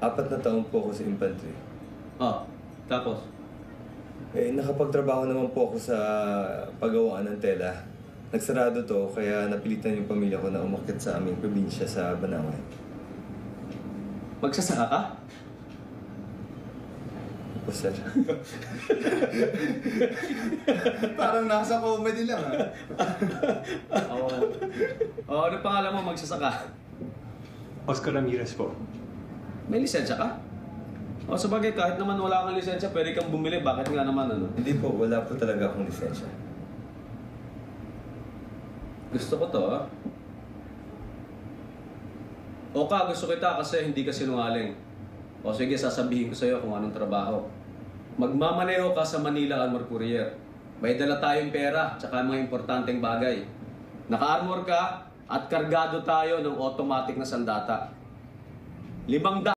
4 na taon po ako sa infantry. Oh, tapos? Nakapagtrabaho naman po ako sa paggawaan ng tela. Nagsarado to, kaya napilitan yung pamilya ko na umakyat sa aming probinsya sa Banawe. Magsasaka ka? Po, sir. Parang nasa comedy lang, ha? Oo. Oh, ano pangalan mo magsasaka? Oscar Ramirez po. May lisensya ka? O sabagay, kahit naman wala kang lisensya, pwede kang bumili. Bakit nga naman ano? Hindi po, wala po talaga akong lisensya. Gusto ko to, ha? Oka, gusto kita kasi hindi ka sinungaling. O sige, sasabihin ko sa'yo kung anong trabaho. Magmamaneho ka sa Manila Armor Courier. May dala tayong pera, tsaka mga importanteng bagay. Naka-armor ka at kargado tayo ng automatic na sandata. 500